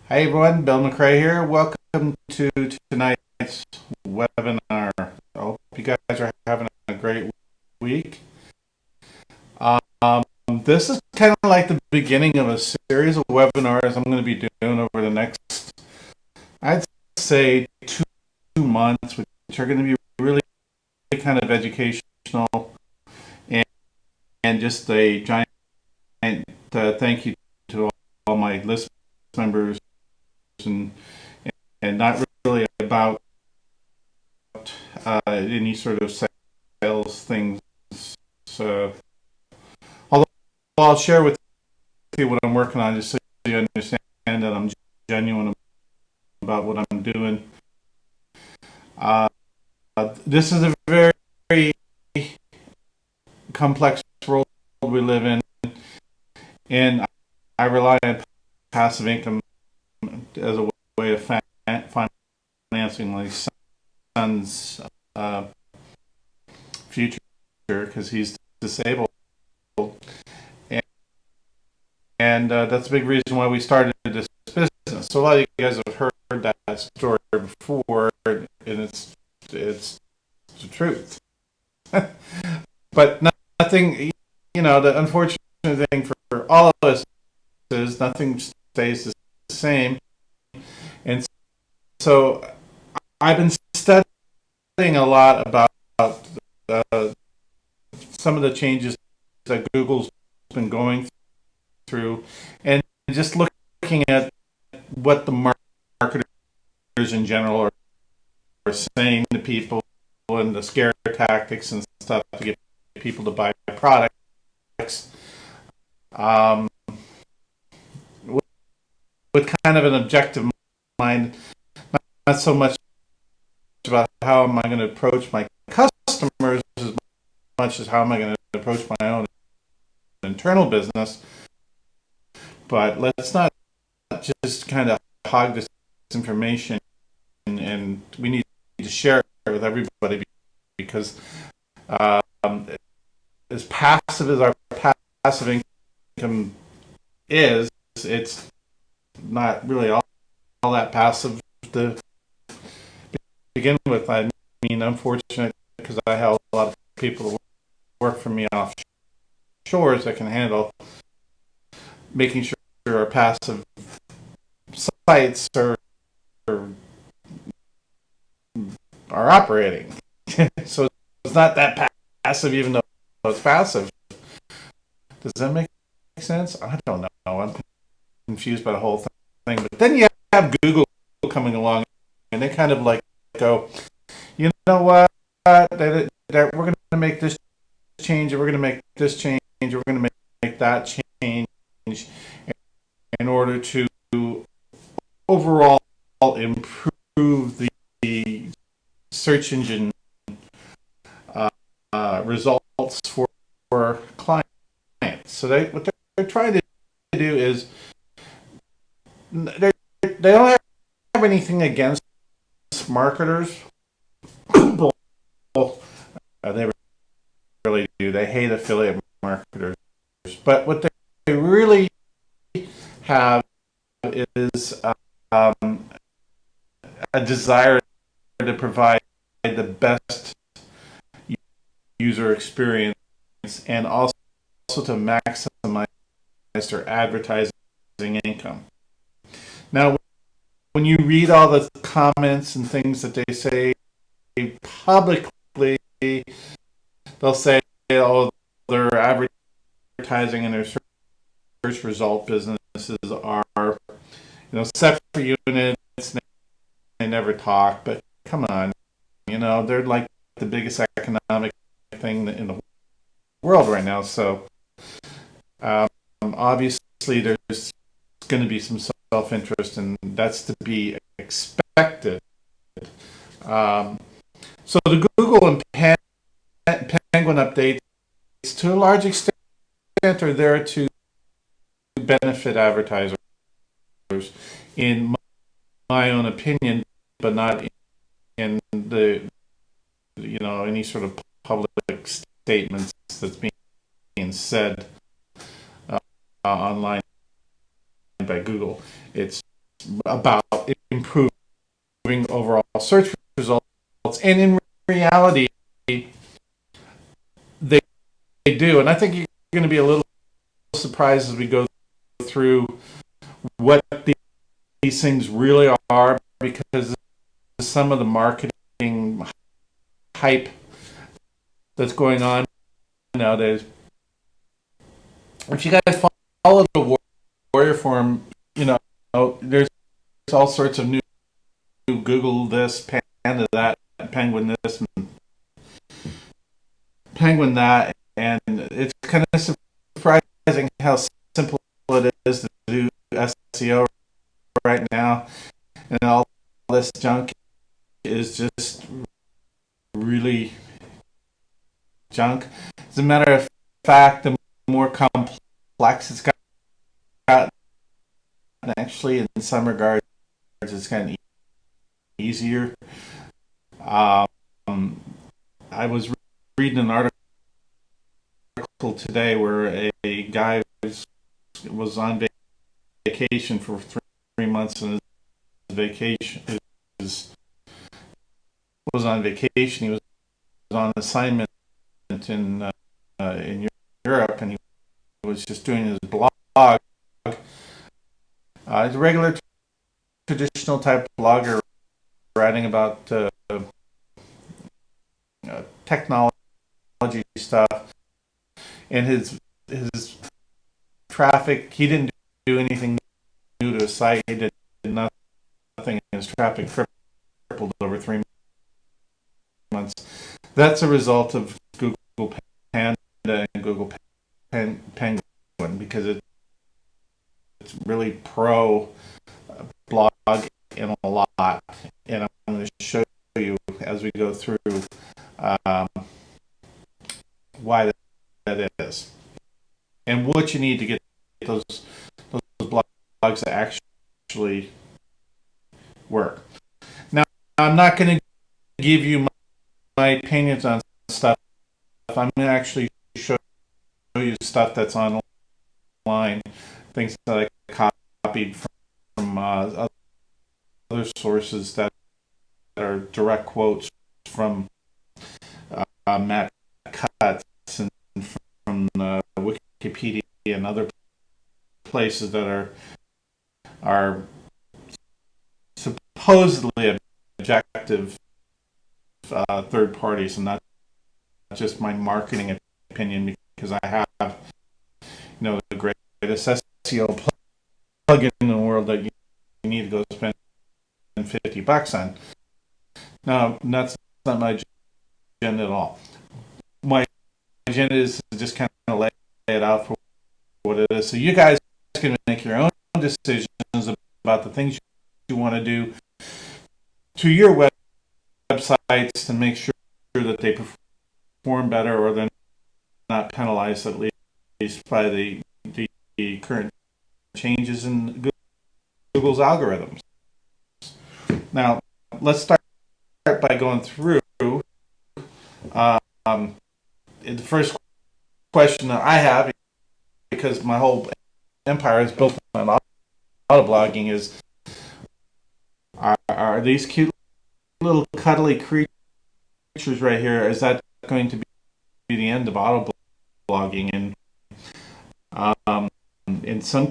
Hi everyone, Bill McRae here. Welcome to tonight's webinar. I hope you guys are having a great week. This is kind of like the beginning of a series of webinars I'm going to be doing over the next, I'd say, 2 months, which are going to be really kind of educational and, and just a giant thank you to all my list members and not really about any sort of sales things. So, although I'll share with you what I'm working on, just so you understand that I'm genuine about what I'm doing. This is a very, very complex world we live in, and I rely on passive income as a way of financing my son's future because he's disabled. And that's a big reason why we started this business. So a lot of you guys have heard that story before, and it's the truth. But nothing, the unfortunate thing for all of us is nothing stays the same. And so I've been studying a lot about uh, some of the changes that Google's been going through, and just looking at what the marketers in general are saying to people and the scare tactics and stuff to get people to buy products, um, with kind of an objective mind, not so much about how am I going to approach my customers as much as how am I going to approach my own internal business. But let's not just kind of hog this information, and we need to share it with everybody because as passive as our passive income is, it's not really all that passive to begin with. I mean, unfortunate because I have a lot of people that work for me offshore that can handle making sure our passive sites are operating. So it's not that passive, even though it's passive. Does that make sense? I don't know. I'm confused by the whole thing. But then you have Google coming along, and they kind of like go, you know what? We're going to make this change, and we're going to make this change, and we're going to make that change in order to overall improve the search engine results for clients. So what they're trying to do is they don't have anything against marketers. They really do. They hate affiliate marketers. But what they really have is a desire to provide the best user experience and also to maximize their advertising income. Now, when you read all the comments and things that they say publicly, they'll say, oh, their advertising and their search result businesses are, set for units. They never talk, but come on, they're like the biggest economic thing in the world right now. So obviously there's going to be some self-interest, and that's to be expected. So the Google and Penguin updates, to a large extent, are there to benefit advertisers, in my own opinion, but not in the any sort of public statements that's being said online by Google. It's about improving overall search results, and in reality, they do. And I think you're going to be a little surprised as we go through what these things really are, because some of the marketing hype that's going on nowadays. If you guys follow the Warrior Forum, there's all sorts of new Google this, Panda that, Penguin this, and Penguin that, and it's kind of surprising how simple it is to do SEO right now, and all this junk is just really junk. As a matter of fact, the more complex it's got, actually, in some regards, it's kind of easier. I was reading an article today where a guy was on vacation for 3 months, and his vacation was on vacation. He was on assignment in Europe, and he was just doing his blog. He's a regular traditional type blogger, writing about technology stuff, and his traffic. He didn't do anything new to his site. He did nothing. His traffic tripled over 3 months. That's a result of Google Panda and Google Penguin, because it's really pro blog in a lot, and I'm going to show you as we go through why that is, and what you need to get those blogs to actually work. Now, I'm not going to give you my opinions on stuff. I'm going to actually show you stuff that's online, things that I copied from other sources that are direct quotes from Matt Cutts and from Wikipedia and other places that are supposedly objective third parties, and not just my marketing opinion, because I have the greatest SEO plugin in the world that you need to go spend $50 on. No, that's not my agenda at all. My agenda is to just kind of lay it out for what it is, so you guys can make your own decisions about the things you want to do to your websites to make sure that they perform better, or they're not penalized, at least by the current changes in Google's algorithms. Now, let's start by going through the first question that I have, because my whole empire is built on autoblogging, is are these cute little cuddly creatures right here, is that going to be the end of autoblogging? And in some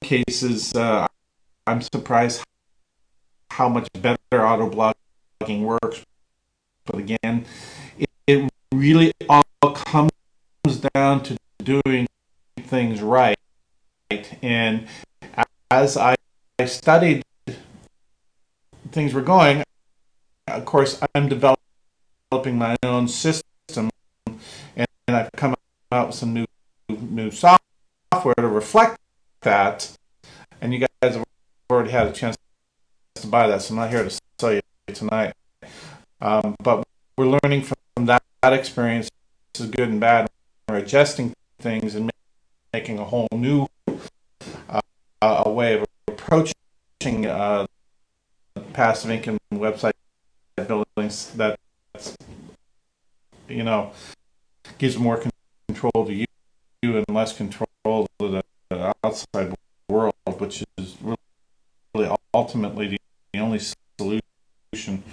cases, I'm surprised how much better autoblogging works. But again, it really all comes down to doing things right. And as I studied things were going, of course, I'm developing my own system, and I've come out with some new software to reflect that. And you guys have already had a chance to buy that, so I'm not here to sell you tonight. But we're learning from that experience, is good and bad. We're adjusting things and making a whole new a way of approaching passive income website buildings that gives more control to you and less control to the outside world, which is ultimately the only solution